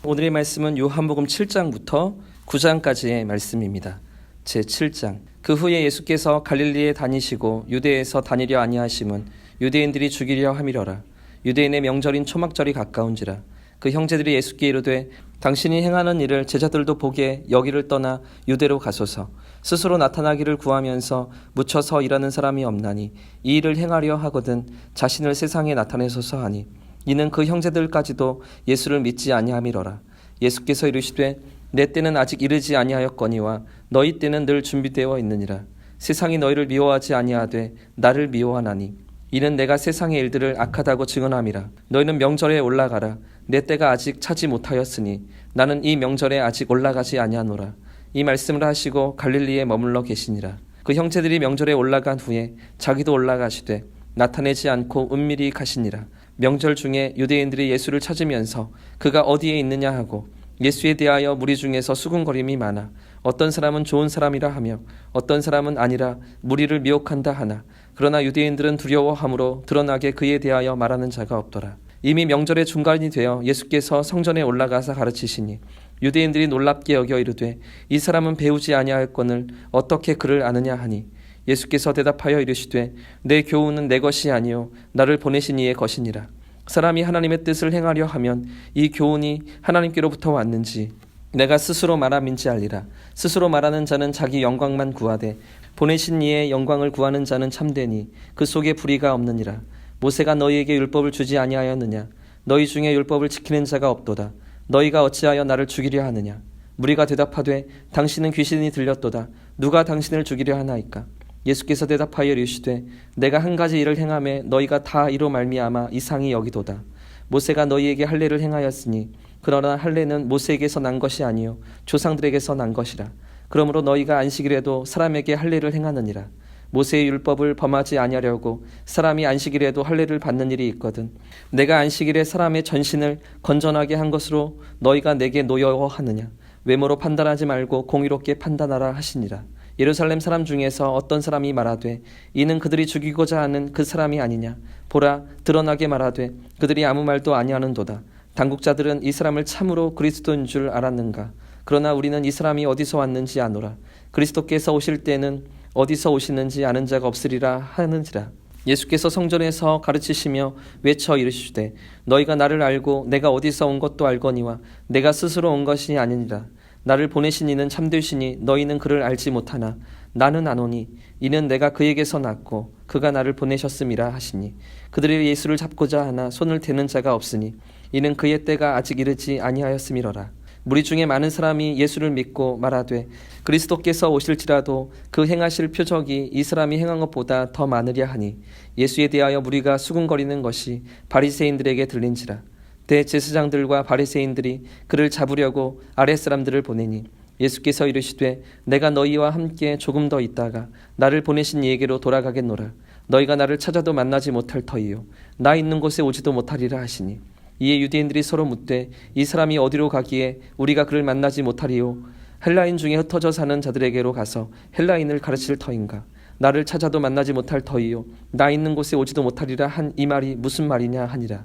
오늘의 말씀은 요한복음 7장부터 9장까지의 말씀입니다. 제7장. 그 후에 예수께서 갈릴리에 다니시고 유대에서 다니려 아니하심은 유대인들이 죽이려 함이러라. 유대인의 명절인 초막절이 가까운지라. 그 형제들이 예수께 이르되 당신이 행하는 일을 제자들도 보게 여기를 떠나 유대로 가소서. 스스로 나타나기를 구하면서 묻혀서 일하는 사람이 없나니 이 일을 행하려 하거든 자신을 세상에 나타내소서 하니 이는 그 형제들까지도 예수를 믿지 아니함이러라. 예수께서 이르시되 내 때는 아직 이르지 아니하였거니와 너희 때는 늘 준비되어 있느니라. 세상이 너희를 미워하지 아니하되 나를 미워하나니 이는 내가 세상의 일들을 악하다고 증언함이라. 너희는 명절에 올라가라. 내 때가 아직 차지 못하였으니 나는 이 명절에 아직 올라가지 아니하노라. 이 말씀을 하시고 갈릴리에 머물러 계시니라. 그 형제들이 명절에 올라간 후에 자기도 올라가시되 나타내지 않고 은밀히 가시니라. 명절 중에 유대인들이 예수를 찾으면서 그가 어디에 있느냐 하고 예수에 대하여 무리 중에서 수군거림이 많아 어떤 사람은 좋은 사람이라 하며 어떤 사람은 아니라 무리를 미혹한다 하나 그러나 유대인들은 두려워함으로 드러나게 그에 대하여 말하는 자가 없더라. 이미 명절의 중간이 되어 예수께서 성전에 올라가서 가르치시니 유대인들이 놀랍게 여겨 이르되 이 사람은 배우지 아니하였거늘 어떻게 그를 아느냐 하니 예수께서 대답하여 이르시되 내 교훈은 내 것이 아니요 나를 보내신 이의 것이니라. 사람이 하나님의 뜻을 행하려 하면 이 교훈이 하나님께로부터 왔는지 내가 스스로 말함인지 알리라. 스스로 말하는 자는 자기 영광만 구하되 보내신 이의 영광을 구하는 자는 참되니 그 속에 불의가 없느니라. 모세가 너희에게 율법을 주지 아니하였느냐? 너희 중에 율법을 지키는 자가 없도다. 너희가 어찌하여 나를 죽이려 하느냐? 무리가 대답하되 당신은 귀신이 들렸도다. 누가 당신을 죽이려 하나이까? 예수께서 대답하여 이르시되 내가 한 가지 일을 행하매 너희가 다 이로 말미암아 이상히 여기도다. 모세가 너희에게 할례를 행하였으니 그러나 할례는 모세에게서 난 것이 아니요 조상들에게서 난 것이라. 그러므로 너희가 안식일에도 사람에게 할례를 행하느니라. 모세의 율법을 범하지 아니하려고 사람이 안식일에도 할례를 받는 일이 있거든. 내가 안식일에 사람의 전신을 건전하게 한 것으로 너희가 내게 노여워하느냐? 외모로 판단하지 말고 공의롭게 판단하라 하시니라. 예루살렘 사람 중에서 어떤 사람이 말하되 이는 그들이 죽이고자 하는 그 사람이 아니냐? 보라, 드러나게 말하되 그들이 아무 말도 아니하는도다. 당국자들은 이 사람을 참으로 그리스도인 줄 알았는가? 그러나 우리는 이 사람이 어디서 왔는지 아노라. 그리스도께서 오실 때는 어디서 오시는지 아는 자가 없으리라 하는지라. 예수께서 성전에서 가르치시며 외쳐 이르시되 너희가 나를 알고 내가 어디서 온 것도 알거니와 내가 스스로 온 것이 아니니라. 나를 보내신 이는 참되시니 너희는 그를 알지 못하나 나는 아노니 이는 내가 그에게서 났고 그가 나를 보내셨음이라 하시니 그들이 예수를 잡고자 하나 손을 대는 자가 없으니 이는 그의 때가 아직 이르지 아니하였음이러라. 무리 중에 많은 사람이 예수를 믿고 말하되 그리스도께서 오실지라도 그 행하실 표적이 이 사람이 행한 것보다 더 많으랴 하니 예수에 대하여 무리가 수군거리는 것이 바리새인들에게 들린지라. 대제사장들과 바리새인들이 그를 잡으려고 아랫사람들을 보내니 예수께서 이르시되 내가 너희와 함께 조금 더 있다가 나를 보내신 이에게로 돌아가겠노라. 너희가 나를 찾아도 만나지 못할 터이요 나 있는 곳에 오지도 못하리라 하시니 이에 유대인들이 서로 묻되 이 사람이 어디로 가기에 우리가 그를 만나지 못하리요? 헬라인 중에 흩어져 사는 자들에게로 가서 헬라인을 가르칠 터인가? 나를 찾아도 만나지 못할 터이요 나 있는 곳에 오지도 못하리라 한 이 말이 무슨 말이냐 하니라.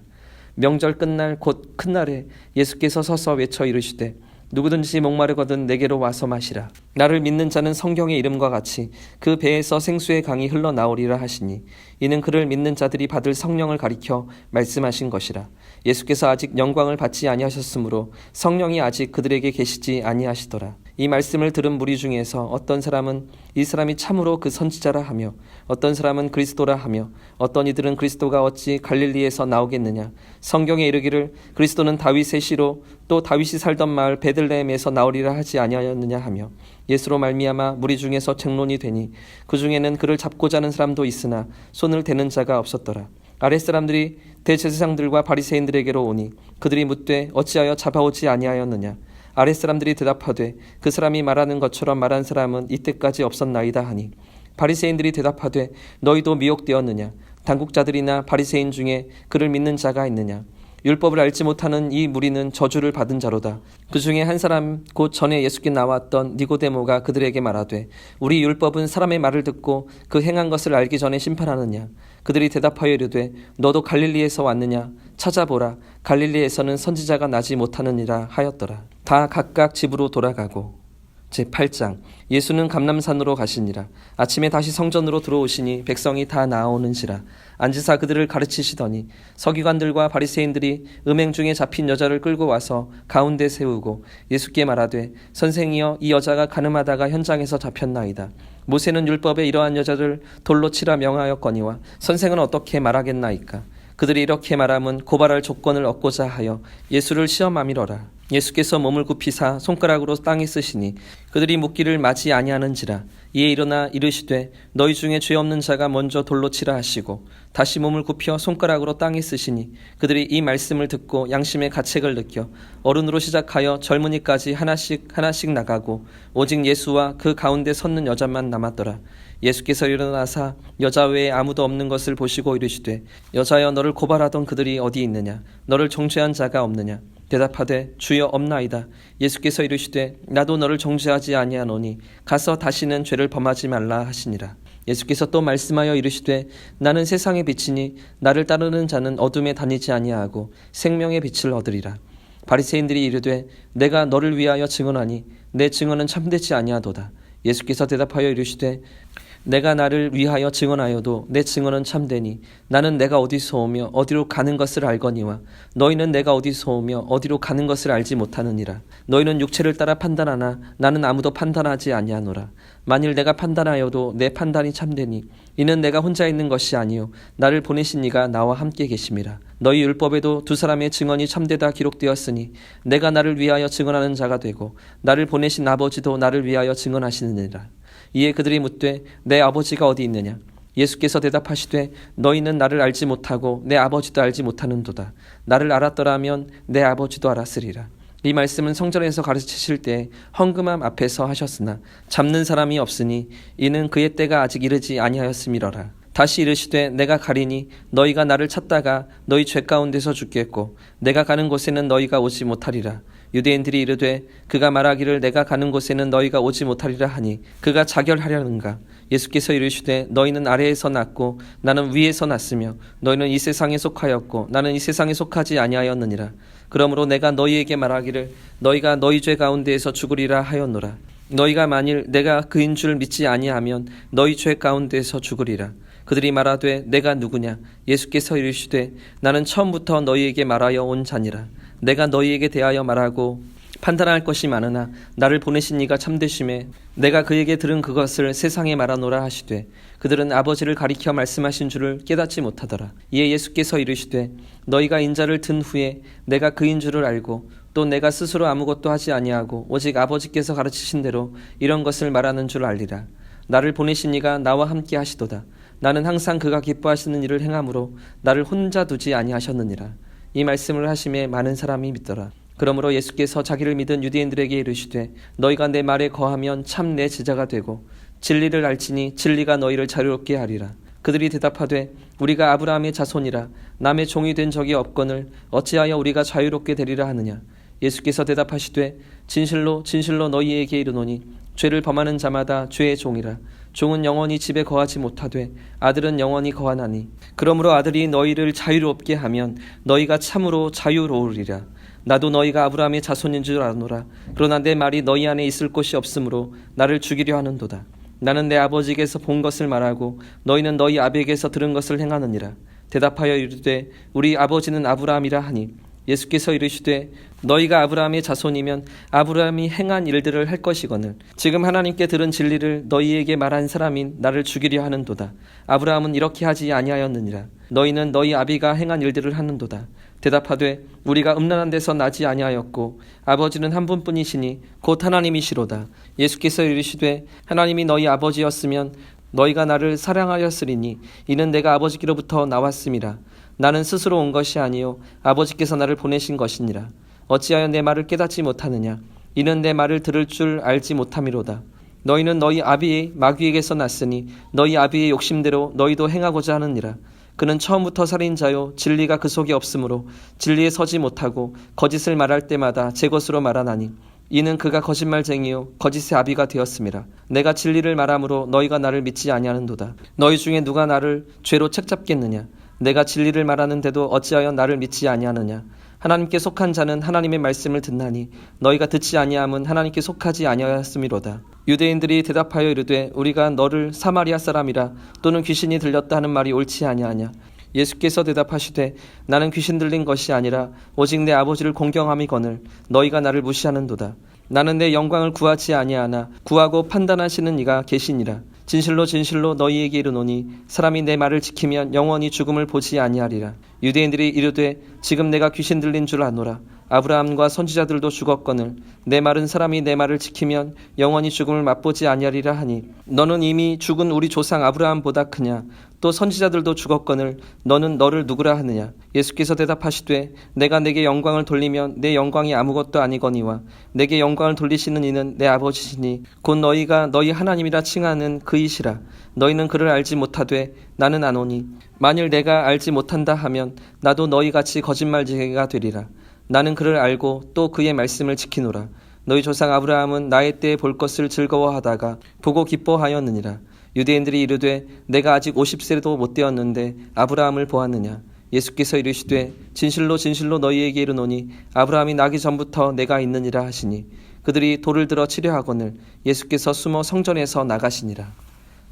명절 끝날 곧 큰 날에 예수께서 서서 외쳐 이르시되 누구든지 목마르거든 내게로 와서 마시라. 나를 믿는 자는 성경의 이름과 같이 그 배에서 생수의 강이 흘러나오리라 하시니 이는 그를 믿는 자들이 받을 성령을 가리켜 말씀하신 것이라. 예수께서 아직 영광을 받지 아니하셨으므로 성령이 아직 그들에게 계시지 아니하시더라. 이 말씀을 들은 무리 중에서 어떤 사람은 이 사람이 참으로 그 선지자라 하며 어떤 사람은 그리스도라 하며 어떤 이들은 그리스도가 어찌 갈릴리에서 나오겠느냐? 성경에 이르기를 그리스도는 다윗의 씨로 또 다윗이 살던 마을 베들레헴에서 나오리라 하지 아니하였느냐 하며 예수로 말미암아 무리 중에서 쟁론이 되니 그 중에는 그를 잡고자 하는 사람도 있으나 손을 대는 자가 없었더라. 아랫사람들이 대제사장들과 바리새인들에게로 오니 그들이 묻되 어찌하여 잡아오지 아니하였느냐? 아랫사람들이 대답하되 그 사람이 말하는 것처럼 말한 사람은 이때까지 없었나이다 하니 바리새인들이 대답하되 너희도 미혹되었느냐? 당국자들이나 바리새인 중에 그를 믿는 자가 있느냐? 율법을 알지 못하는 이 무리는 저주를 받은 자로다. 그 중에 한 사람 곧 전에 예수께 나왔던 니고데모가 그들에게 말하되 우리 율법은 사람의 말을 듣고 그 행한 것을 알기 전에 심판하느냐. 그들이 대답하여 이르되 너도 갈릴리에서 왔느냐. 찾아보라. 갈릴리에서는 선지자가 나지 못하느니라 하였더라. 다 각각 집으로 돌아가고. 제8장 예수는 감람산으로 가시니라. 아침에 다시 성전으로 들어오시니 백성이 다 나아오는지라. 앉으사 그들을 가르치시더니 서기관들과 바리새인들이 음행 중에 잡힌 여자를 끌고 와서 가운데 세우고 예수께 말하되 선생이여 이 여자가 간음하다가 현장에서 잡혔나이다. 모세는 율법에 이러한 여자를 돌로 치라 명하였거니와 선생은 어떻게 말하겠나이까. 그들이 이렇게 말함은 고발할 조건을 얻고자 하여 예수를 시험함이러라. 예수께서 몸을 굽히사 손가락으로 땅에 쓰시니 그들이 묻기를 마지 아니하는지라. 이에 일어나 이르시되 너희 중에 죄 없는 자가 먼저 돌로 치라 하시고 다시 몸을 굽혀 손가락으로 땅에 쓰시니 그들이 이 말씀을 듣고 양심의 가책을 느껴 어른으로 시작하여 젊은이까지 하나씩 나가고 오직 예수와 그 가운데 섰는 여자만 남았더라. 예수께서 일어나사 여자 외에 아무도 없는 것을 보시고 이르시되 여자여 너를 고발하던 그들이 어디 있느냐. 너를 정죄한 자가 없느냐. 대답하되 주여 없나이다. 예수께서 이르시되 나도 너를 정죄하지 아니하노니 가서 다시는 죄를 범하지 말라 하시니라. 예수께서 또 말씀하여 이르시되 나는 세상의 빛이니 나를 따르는 자는 어둠에 다니지 아니하고 생명의 빛을 얻으리라. 바리새인들이 이르되 내가 너를 위하여 증언하니 내 증언은 참되지 아니하도다. 예수께서 대답하여 이르시되 내가 나를 위하여 증언하여도 내 증언은 참되니 나는 내가 어디서 오며 어디로 가는 것을 알거니와 너희는 내가 어디서 오며 어디로 가는 것을 알지 못하느니라. 너희는 육체를 따라 판단하나 나는 아무도 판단하지 아니하노라. 만일 내가 판단하여도 내 판단이 참되니 이는 내가 혼자 있는 것이 아니요 나를 보내신 이가 나와 함께 계심이라. 너희 율법에도 두 사람의 증언이 참되다 기록되었으니 내가 나를 위하여 증언하는 자가 되고 나를 보내신 아버지도 나를 위하여 증언하시느니라. 이에 그들이 묻되 내 아버지가 어디 있느냐. 예수께서 대답하시되 너희는 나를 알지 못하고 내 아버지도 알지 못하는도다. 나를 알았더라면 내 아버지도 알았으리라. 이 말씀은 성전에서 가르치실 때 헌금함 앞에서 하셨으나 잡는 사람이 없으니 이는 그의 때가 아직 이르지 아니하였음이러라. 다시 이르시되 내가 가리니 너희가 나를 찾다가 너희 죄 가운데서 죽겠고 내가 가는 곳에는 너희가 오지 못하리라. 유대인들이 이르되 그가 말하기를 내가 가는 곳에는 너희가 오지 못하리라 하니 그가 자결하려는가. 예수께서 이르시되 너희는 아래에서 났고 나는 위에서 났으며 너희는 이 세상에 속하였고 나는 이 세상에 속하지 아니하였느니라. 그러므로 내가 너희에게 말하기를 너희가 너희 죄 가운데에서 죽으리라 하였노라. 너희가 만일 내가 그인 줄 믿지 아니하면 너희 죄 가운데에서 죽으리라. 그들이 말하되 내가 누구냐. 예수께서 이르시되 나는 처음부터 너희에게 말하여 온 자니라. 내가 너희에게 대하여 말하고 판단할 것이 많으나 나를 보내신 이가 참되심에 내가 그에게 들은 그것을 세상에 말하노라 하시되 그들은 아버지를 가리켜 말씀하신 줄을 깨닫지 못하더라. 이에 예수께서 이르시되 너희가 인자를 든 후에 내가 그인 줄을 알고 또 내가 스스로 아무것도 하지 아니하고 오직 아버지께서 가르치신 대로 이런 것을 말하는 줄 알리라. 나를 보내신 이가 나와 함께 하시도다. 나는 항상 그가 기뻐하시는 일을 행함으로 나를 혼자 두지 아니하셨느니라. 이 말씀을 하심에 많은 사람이 믿더라. 그러므로 예수께서 자기를 믿은 유대인들에게 이르시되 너희가 내 말에 거하면 참 내 제자가 되고 진리를 알지니 진리가 너희를 자유롭게 하리라. 그들이 대답하되 우리가 아브라함의 자손이라 남의 종이 된 적이 없거늘 어찌하여 우리가 자유롭게 되리라 하느냐. 예수께서 대답하시되 진실로 진실로 너희에게 이르노니 죄를 범하는 자마다 죄의 종이라. 종은 영원히 집에 거하지 못하되 아들은 영원히 거하나니 그러므로 아들이 너희를 자유롭게 하면 너희가 참으로 자유로우리라. 나도 너희가 아브라함의 자손인 줄 아노라. 그러나 내 말이 너희 안에 있을 곳이 없으므로 나를 죽이려 하는도다. 나는 내 아버지에게서 본 것을 말하고 너희는 너희 아비에게서 들은 것을 행하느니라. 대답하여 이르되 우리 아버지는 아브라함이라 하니 예수께서 이르시되 너희가 아브라함의 자손이면 아브라함이 행한 일들을 할 것이거늘 지금 하나님께 들은 진리를 너희에게 말한 사람인 나를 죽이려 하는도다. 아브라함은 이렇게 하지 아니하였느니라. 너희는 너희 아비가 행한 일들을 하는도다. 대답하되 우리가 음란한 데서 나지 아니하였고 아버지는 한 분뿐이시니 곧 하나님이시로다. 예수께서 이르시되 하나님이 너희 아버지였으면 너희가 나를 사랑하였으리니 이는 내가 아버지께로부터 나왔음이라. 나는 스스로 온 것이 아니요 아버지께서 나를 보내신 것이니라. 어찌하여 내 말을 깨닫지 못하느냐. 이는 내 말을 들을 줄 알지 못함이로다. 너희는 너희 아비의 마귀에게서 났으니 너희 아비의 욕심대로 너희도 행하고자 하느니라. 그는 처음부터 살인자요 진리가 그 속에 없으므로 진리에 서지 못하고 거짓을 말할 때마다 제 것으로 말하나니 이는 그가 거짓말쟁이요 거짓의 아비가 되었음이라. 내가 진리를 말함으로 너희가 나를 믿지 아니하는도다. 너희 중에 누가 나를 죄로 책잡겠느냐? 내가 진리를 말하는데도 어찌하여 나를 믿지 아니하느냐? 하나님께 속한 자는 하나님의 말씀을 듣나니 너희가 듣지 아니함은 하나님께 속하지 아니하였음이로다. 유대인들이 대답하여 이르되 우리가 너를 사마리아 사람이라 또는 귀신이 들렸다 하는 말이 옳지 아니하냐? 예수께서 대답하시되 나는 귀신 들린 것이 아니라 오직 내 아버지를 공경함이거늘 너희가 나를 무시하는도다. 나는 내 영광을 구하지 아니하나 구하고 판단하시는 이가 계시니라. 진실로 진실로 너희에게 이르노니 사람이 내 말을 지키면 영원히 죽음을 보지 아니하리라. 유대인들이 이르되 지금 내가 귀신 들린 줄 아노라. 아브라함과 선지자들도 죽었거늘 내 말은 사람이 내 말을 지키면 영원히 죽음을 맛보지 아니하리라 하니 너는 이미 죽은 우리 조상 아브라함보다 크냐? 또 선지자들도 죽었거늘 너는 너를 누구라 하느냐? 예수께서 대답하시되 내가 내게 영광을 돌리면 내 영광이 아무것도 아니거니와 내게 영광을 돌리시는 이는 내 아버지시니 곧 너희가 너희 하나님이라 칭하는 그이시라. 너희는 그를 알지 못하되 나는 아노니 만일 내가 알지 못한다 하면 나도 너희같이 거짓말쟁이가 되리라. 나는 그를 알고 또 그의 말씀을 지키노라. 너희 조상 아브라함은 나의 때에 볼 것을 즐거워하다가 보고 기뻐하였느니라. 유대인들이 이르되 내가 아직 50세도 못 되었는데 아브라함을 보았느냐? 예수께서 이르시되 진실로 진실로 너희에게 이르노니 아브라함이 나기 전부터 내가 있느니라 하시니 그들이 돌을 들어 치려 하거늘 예수께서 숨어 성전에서 나가시니라.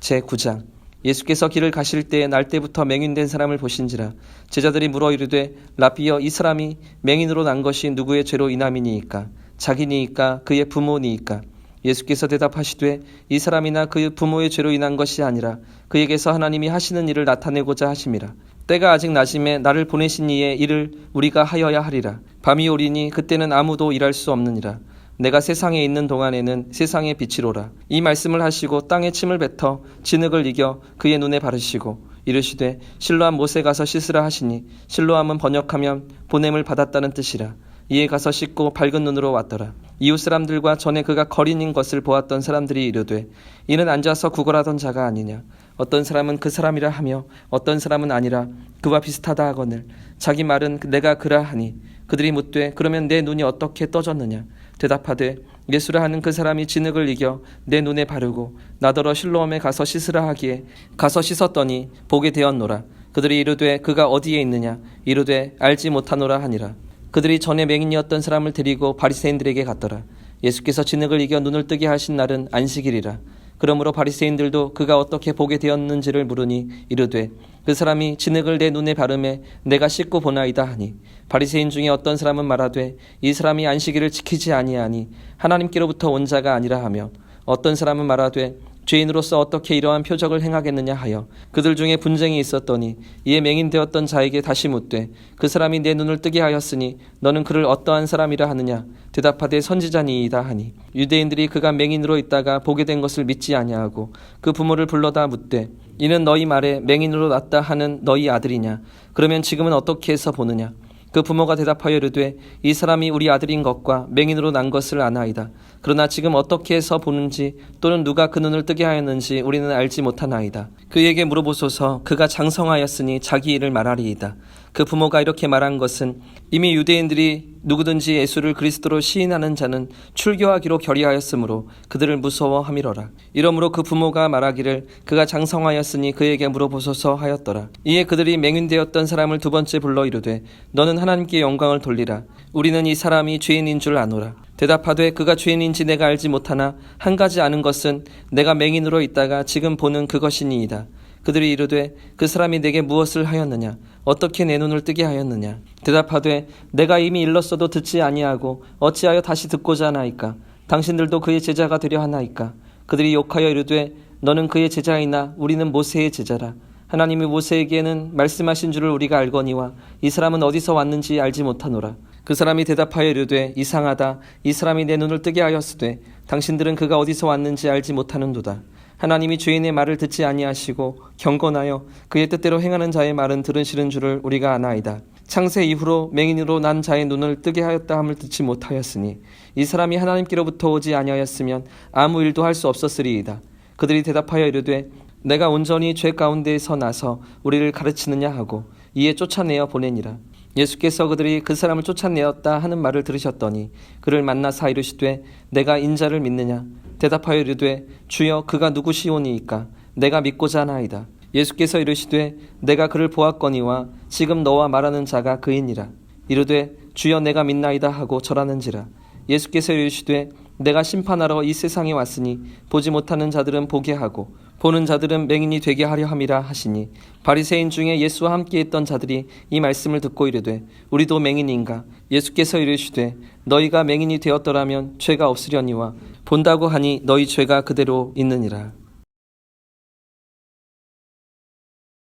제9장 예수께서 길을 가실 때에 날 때부터 맹인된 사람을 보신지라. 제자들이 물어 이르되 라비여 이 사람이 맹인으로 난 것이 누구의 죄로 인함이니이까? 자기니이까 그의 부모니이까? 예수께서 대답하시되 이 사람이나 그의 부모의 죄로 인한 것이 아니라 그에게서 하나님이 하시는 일을 나타내고자 하심이라. 때가 아직 낮음에 나를 보내신 이의 일을 우리가 하여야 하리라. 밤이 오리니 그때는 아무도 일할 수 없느니라. 내가 세상에 있는 동안에는 세상의 빛이로라. 이 말씀을 하시고 땅에 침을 뱉어 진흙을 이겨 그의 눈에 바르시고 이르시되 실로암 못에 가서 씻으라 하시니 실로암은 번역하면 보냄을 받았다는 뜻이라. 이에 가서 씻고 밝은 눈으로 왔더라. 이웃 사람들과 전에 그가 거린인 것을 보았던 사람들이 이르되 이는 앉아서 구걸하던 자가 아니냐? 어떤 사람은 그 사람이라 하며 어떤 사람은 아니라 그와 비슷하다 하거늘 자기 말은 내가 그라 하니 그들이 묻되 그러면 내 눈이 어떻게 떠졌느냐? 대답하되 예수라 하는 그 사람이 진흙을 이겨 내 눈에 바르고 나더러 실로암에 가서 씻으라 하기에 가서 씻었더니 보게 되었노라. 그들이 이르되 그가 어디에 있느냐? 이르되 알지 못하노라 하니라. 그들이 전에 맹인이었던 사람을 데리고 바리새인들에게 갔더라. 예수께서 진흙을 이겨 눈을 뜨게 하신 날은 안식일이라. 그러므로 바리새인들도 그가 어떻게 보게 되었는지를 물으니 이르되 그 사람이 진흙을 내 눈에 바르매 내가 씻고 보나이다 하니 바리새인 중에 어떤 사람은 말하되 이 사람이 안식일을 지키지 아니하니 하나님께로부터 온 자가 아니라 하며 어떤 사람은 말하되 죄인으로서 어떻게 이러한 표적을 행하겠느냐 하여 그들 중에 분쟁이 있었더니 이에 맹인되었던 자에게 다시 묻되 그 사람이 내 눈을 뜨게 하였으니 너는 그를 어떠한 사람이라 하느냐? 대답하되 선지자니이다 하니 유대인들이 그가 맹인으로 있다가 보게 된 것을 믿지 아니하고 그 부모를 불러다 묻되 이는 너희 말에 맹인으로 났다 하는 너희 아들이냐? 그러면 지금은 어떻게 해서 보느냐? 그 부모가 대답하여 이르되 이 사람이 우리 아들인 것과 맹인으로 난 것을 아나이다. 그러나 지금 어떻게 해서 보는지 또는 누가 그 눈을 뜨게 하였는지 우리는 알지 못하나이다. 그에게 물어보소서. 그가 장성하였으니 자기 일을 말하리이다. 그 부모가 이렇게 말한 것은 이미 유대인들이 누구든지 예수를 그리스도로 시인하는 자는 출교하기로 결의하였으므로 그들을 무서워함이로라. 이러므로 그 부모가 말하기를 그가 장성하였으니 그에게 물어보소서 하였더라. 이에 그들이 맹인되었던 사람을 두 번째 불러 이르되 너는 하나님께 영광을 돌리라. 우리는 이 사람이 죄인인 줄 아노라. 대답하되 그가 죄인인지 내가 알지 못하나 한 가지 아는 것은 내가 맹인으로 있다가 지금 보는 그것이니이다. 그들이 이르되 그 사람이 내게 무엇을 하였느냐? 어떻게 내 눈을 뜨게 하였느냐? 대답하되 내가 이미 일렀어도 듣지 아니하고 어찌하여 다시 듣고자 하나이까? 당신들도 그의 제자가 되려 하나이까? 그들이 욕하여 이르되 너는 그의 제자이나 우리는 모세의 제자라. 하나님이 모세에게는 말씀하신 줄을 우리가 알거니와 이 사람은 어디서 왔는지 알지 못하노라. 그 사람이 대답하여 이르되 이상하다. 이 사람이 내 눈을 뜨게 하였으되 당신들은 그가 어디서 왔는지 알지 못하는도다. 하나님이 죄인의 말을 듣지 아니하시고 경건하여 그의 뜻대로 행하는 자의 말은 들으시는 줄을 우리가 아나이다. 창세 이후로 맹인으로 난 자의 눈을 뜨게 하였다 함을 듣지 못하였으니 이 사람이 하나님께로부터 오지 아니하였으면 아무 일도 할 수 없었으리이다. 그들이 대답하여 이르되 내가 온전히 죄 가운데에서 나서 우리를 가르치느냐 하고 이에 쫓아내어 보내니라. 예수께서 그들이 그 사람을 쫓아내었다 하는 말을 들으셨더니 그를 만나사 이르시되 내가 인자를 믿느냐? 대답하여 이르되 주여 그가 누구시오니이까? 내가 믿고자 하나이다. 예수께서 이르시되 내가 그를 보았거니와 지금 너와 말하는 자가 그이니라. 이르되 주여 내가 믿나이다 하고 절하는지라. 예수께서 이르시되 내가 심판하러 이 세상에 왔으니 보지 못하는 자들은 보게 하고 보는 자들은 맹인이 되게 하려 함이라 하시니 바리새인 중에 예수와 함께 있던 자들이 이 말씀을 듣고 이르되 우리도 맹인인가? 예수께서 이르시되 너희가 맹인이 되었더라면 죄가 없으려니와 본다고 하니 너희 죄가 그대로 있느니라.